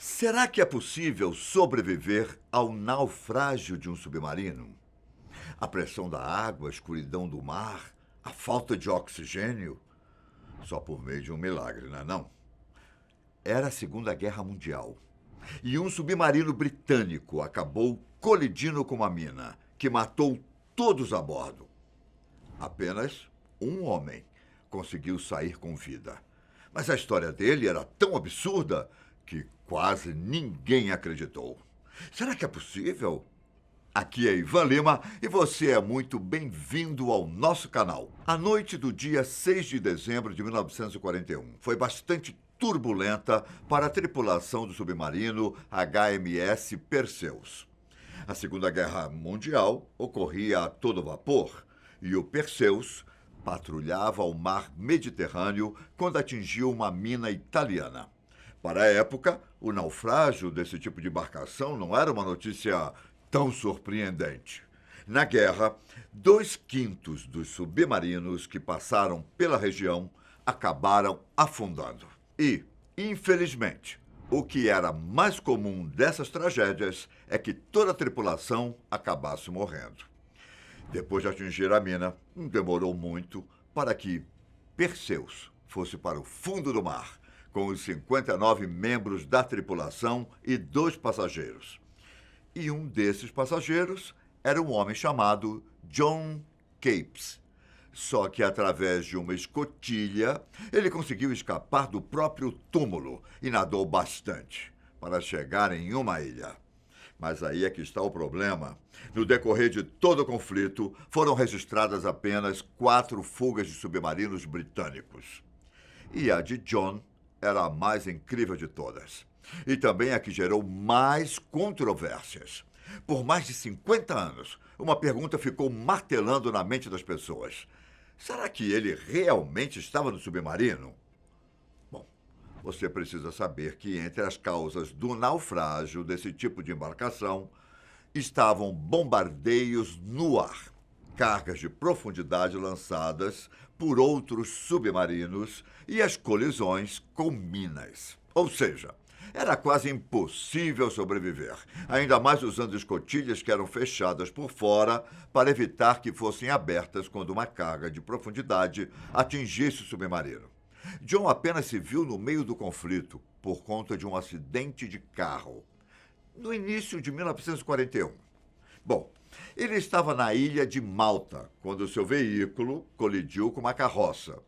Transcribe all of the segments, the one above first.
Será que é possível sobreviver ao naufrágio de um submarino? A pressão da água, a escuridão do mar, a falta de oxigênio? Só por meio de um milagre, não é não? Era a Segunda Guerra Mundial. E um submarino britânico acabou colidindo com uma mina, que matou todos a bordo. Apenas um homem conseguiu sair com vida. Mas a história dele era tão absurda que quase ninguém acreditou. Será que é possível? Aqui é Ivan Lima e você é muito bem-vindo ao nosso canal. A noite do dia 6 de dezembro de 1941 foi bastante turbulenta para a tripulação do submarino HMS Perseus. A Segunda Guerra Mundial ocorria a todo vapor e o Perseus patrulhava o mar Mediterrâneo quando atingiu uma mina italiana. Para a época, o naufrágio desse tipo de embarcação não era uma notícia tão surpreendente. Na guerra, 2/5 dos submarinos que passaram pela região acabaram afundando. E, infelizmente, o que era mais comum dessas tragédias é que toda a tripulação acabasse morrendo. Depois de atingir a mina, não demorou muito para que Perseus fosse para o fundo do mar, com os 59 membros da tripulação e 2 passageiros. E um desses passageiros era um homem chamado John Capes. Só que através de uma escotilha, ele conseguiu escapar do próprio túmulo e nadou bastante para chegar em uma ilha. Mas aí é que está o problema. No decorrer de todo o conflito, foram registradas apenas 4 fugas de submarinos britânicos. E a de John era a mais incrível de todas. E também a que gerou mais controvérsias. Por mais de 50 anos, uma pergunta ficou martelando na mente das pessoas. Será que ele realmente estava no submarino? Bom, você precisa saber que entre as causas do naufrágio desse tipo de embarcação estavam bombardeios no ar, cargas de profundidade lançadas por outros submarinos e as colisões com minas. Ou seja, era quase impossível sobreviver, ainda mais usando escotilhas que eram fechadas por fora para evitar que fossem abertas quando uma carga de profundidade atingisse o submarino. John apenas se viu no meio do conflito por conta de um acidente de carro, no início de 1941. Bom, ele estava na ilha de Malta quando seu veículo colidiu com uma carroça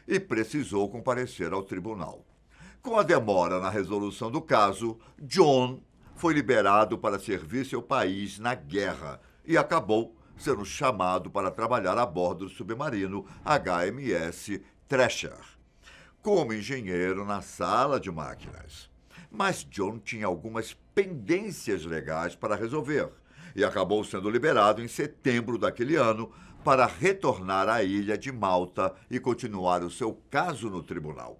e precisou comparecer ao tribunal. Com a demora na resolução do caso, John foi liberado para servir seu país na guerra e acabou sendo chamado para trabalhar a bordo do submarino HMS Thrasher, como engenheiro na sala de máquinas. Mas John tinha algumas pendências legais para resolver e acabou sendo liberado em setembro daquele ano para retornar à ilha de Malta e continuar o seu caso no tribunal.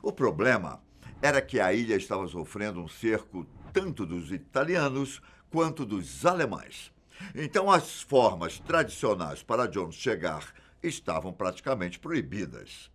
O problema era que a ilha estava sofrendo um cerco tanto dos italianos quanto dos alemães. Então as formas tradicionais para John chegar estavam praticamente proibidas.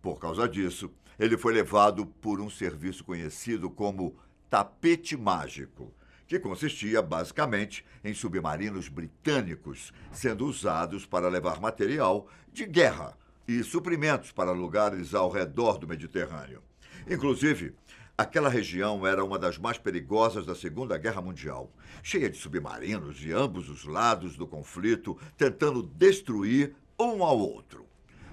Por causa disso, ele foi levado por um serviço conhecido como tapete mágico, que consistia basicamente em submarinos britânicos sendo usados para levar material de guerra e suprimentos para lugares ao redor do Mediterrâneo. Inclusive, aquela região era uma das mais perigosas da Segunda Guerra Mundial, cheia de submarinos de ambos os lados do conflito, tentando destruir um ao outro.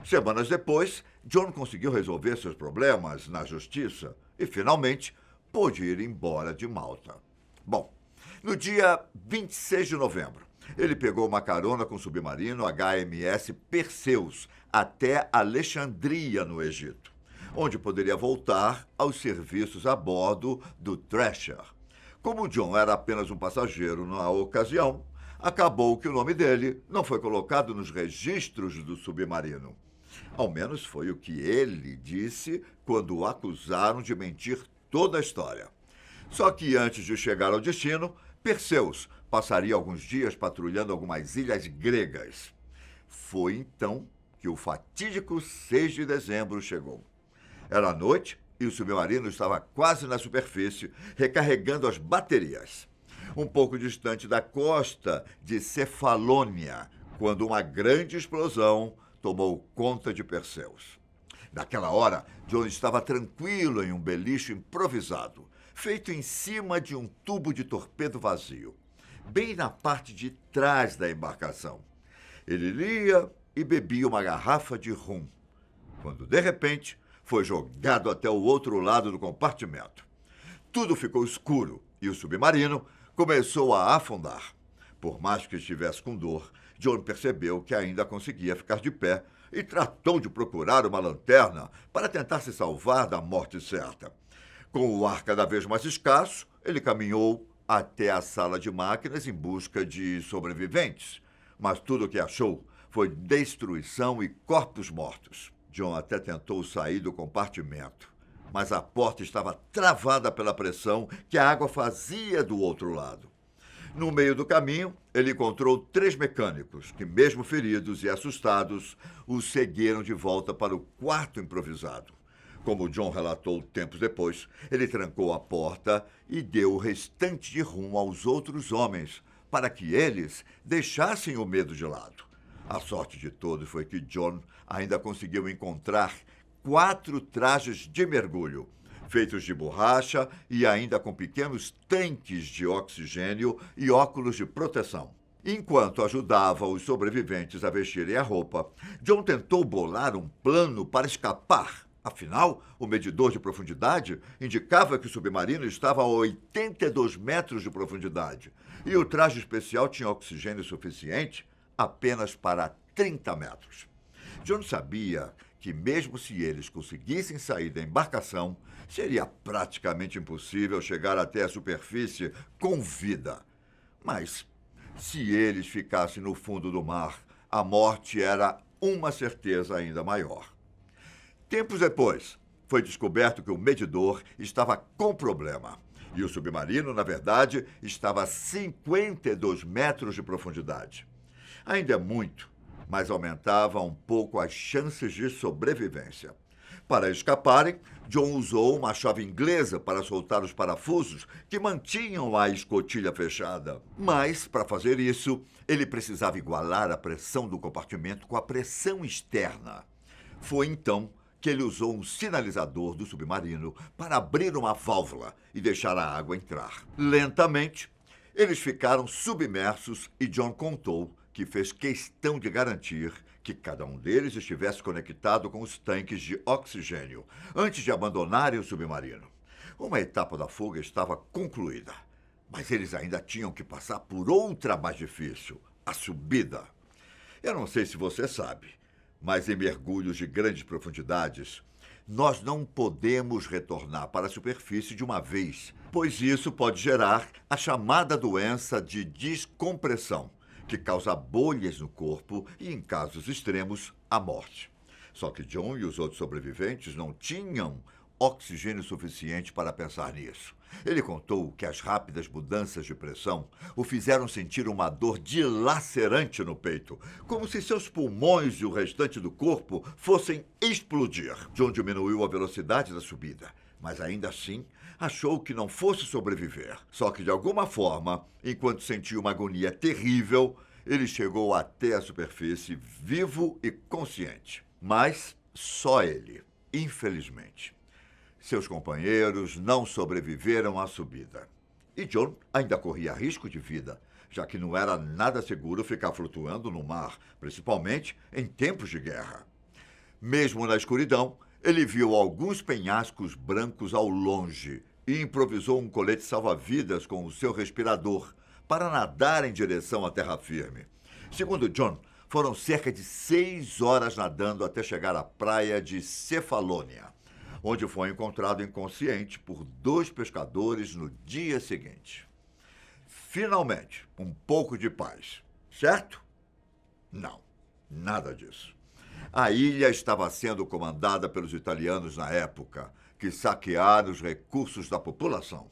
Semanas depois, John conseguiu resolver seus problemas na justiça e, finalmente, pôde ir embora de Malta. Bom, no dia 26 de novembro, ele pegou uma carona com o submarino HMS Perseus até Alexandria, no Egito, onde poderia voltar aos serviços a bordo do Thrasher. Como John era apenas um passageiro na ocasião, acabou que o nome dele não foi colocado nos registros do submarino. Ao menos foi o que ele disse quando o acusaram de mentir toda a história. Só que antes de chegar ao destino, Perseus passaria alguns dias patrulhando algumas ilhas gregas. Foi então que o fatídico 6 de dezembro chegou. Era noite e o submarino estava quase na superfície, recarregando as baterias. Um pouco distante da costa de Cefalônia, quando uma grande explosão tomou conta de Perseus. Naquela hora, John estava tranquilo em um beliche improvisado, feito em cima de um tubo de torpedo vazio, bem na parte de trás da embarcação. Ele lia e bebia uma garrafa de rum, quando, de repente, foi jogado até o outro lado do compartimento. Tudo ficou escuro e o submarino começou a afundar. Por mais que estivesse com dor, John percebeu que ainda conseguia ficar de pé e tratou de procurar uma lanterna para tentar se salvar da morte certa. Com o ar cada vez mais escasso, ele caminhou até a sala de máquinas em busca de sobreviventes. Mas tudo o que achou foi destruição e corpos mortos. John até tentou sair do compartimento, mas a porta estava travada pela pressão que a água fazia do outro lado. No meio do caminho, ele encontrou 3 mecânicos que, mesmo feridos e assustados, o seguiram de volta para o quarto improvisado. Como John relatou tempos depois, ele trancou a porta e deu o restante de rum aos outros homens para que eles deixassem o medo de lado. A sorte de todos foi que John ainda conseguiu encontrar 4 trajes de mergulho, feitos de borracha e ainda com pequenos tanques de oxigênio e óculos de proteção. Enquanto ajudava os sobreviventes a vestirem a roupa, John tentou bolar um plano para escapar. Afinal, o medidor de profundidade indicava que o submarino estava a 82 metros de profundidade e o traje especial tinha oxigênio suficiente apenas para 30 metros. John sabia que, mesmo se eles conseguissem sair da embarcação, seria praticamente impossível chegar até a superfície com vida. Mas, se eles ficassem no fundo do mar, a morte era uma certeza ainda maior. Tempos depois, foi descoberto que o medidor estava com problema. E o submarino, na verdade, estava a 52 metros de profundidade. Ainda é muito, mas aumentava um pouco as chances de sobrevivência. Para escaparem, John usou uma chave inglesa para soltar os parafusos que mantinham a escotilha fechada. Mas, para fazer isso, ele precisava igualar a pressão do compartimento com a pressão externa. Foi então que ele usou um sinalizador do submarino para abrir uma válvula e deixar a água entrar. Lentamente, eles ficaram submersos e John contou que fez questão de garantir que cada um deles estivesse conectado com os tanques de oxigênio antes de abandonarem o submarino. Uma etapa da fuga estava concluída, mas eles ainda tinham que passar por outra mais difícil, a subida. Eu não sei se você sabe, mas em mergulhos de grandes profundidades, nós não podemos retornar para a superfície de uma vez, pois isso pode gerar a chamada doença de descompressão, que causa bolhas no corpo e, em casos extremos, a morte. Só que John e os outros sobreviventes não tinham oxigênio suficiente para pensar nisso. Ele contou que as rápidas mudanças de pressão o fizeram sentir uma dor dilacerante no peito, como se seus pulmões e o restante do corpo fossem explodir. John diminuiu a velocidade da subida, mas ainda assim achou que não fosse sobreviver. Só que, de alguma forma, enquanto sentia uma agonia terrível, ele chegou até a superfície vivo e consciente. Mas só ele, infelizmente. Seus companheiros não sobreviveram à subida. E John ainda corria risco de vida, já que não era nada seguro ficar flutuando no mar, principalmente em tempos de guerra. Mesmo na escuridão, ele viu alguns penhascos brancos ao longe e improvisou um colete salva-vidas com o seu respirador para nadar em direção à terra firme. Segundo John, foram cerca de 6 horas nadando até chegar à praia de Cefalônia, onde foi encontrado inconsciente por 2 pescadores no dia seguinte. Finalmente, um pouco de paz, certo? Não, nada disso. A ilha estava sendo comandada pelos italianos na época, que saquearam os recursos da população.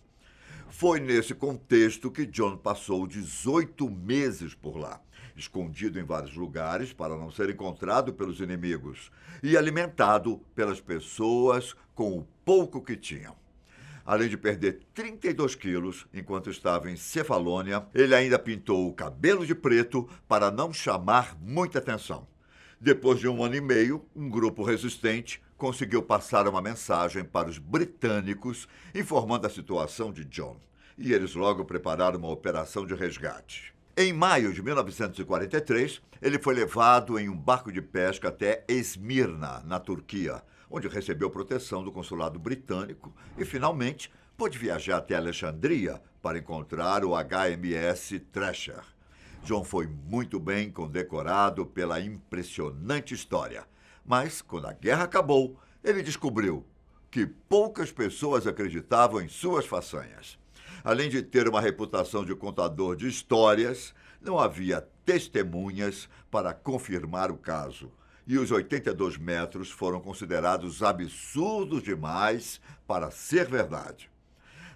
Foi nesse contexto que John passou 18 meses por lá, escondido em vários lugares para não ser encontrado pelos inimigos e alimentado pelas pessoas com o pouco que tinham. Além de perder 32 quilos enquanto estava em Cefalônia, ele ainda pintou o cabelo de preto para não chamar muita atenção. Depois de 1 ano e meio, um grupo resistente conseguiu passar uma mensagem para os britânicos informando a situação de John. E eles logo prepararam uma operação de resgate. Em maio de 1943, ele foi levado em um barco de pesca até Esmirna, na Turquia, onde recebeu proteção do consulado britânico e, finalmente, pôde viajar até Alexandria para encontrar o HMS Thresher. John foi muito bem condecorado pela impressionante história, mas, quando a guerra acabou, ele descobriu que poucas pessoas acreditavam em suas façanhas. Além de ter uma reputação de contador de histórias, não havia testemunhas para confirmar o caso. E os 82 metros foram considerados absurdos demais para ser verdade.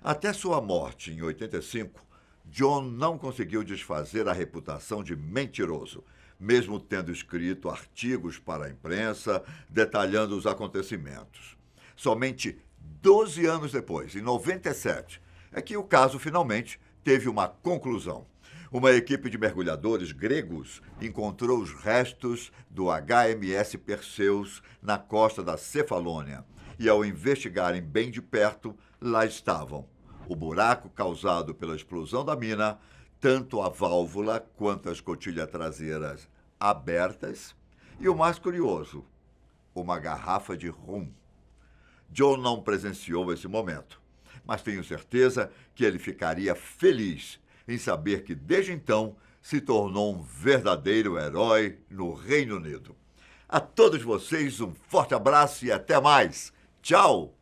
Até sua morte, em 85, John não conseguiu desfazer a reputação de mentiroso, mesmo tendo escrito artigos para a imprensa detalhando os acontecimentos. Somente 12 anos depois, em 97, é que o caso finalmente teve uma conclusão. Uma equipe de mergulhadores gregos encontrou os restos do HMS Perseus na costa da Cefalônia e, ao investigarem bem de perto, lá estavam o buraco causado pela explosão da mina, tanto a válvula quanto a escotilha traseiras abertas e, o mais curioso, uma garrafa de rum. John não presenciou esse momento, mas tenho certeza que ele ficaria feliz em saber que, desde então, se tornou um verdadeiro herói no Reino Unido. A todos vocês, um forte abraço e até mais. Tchau!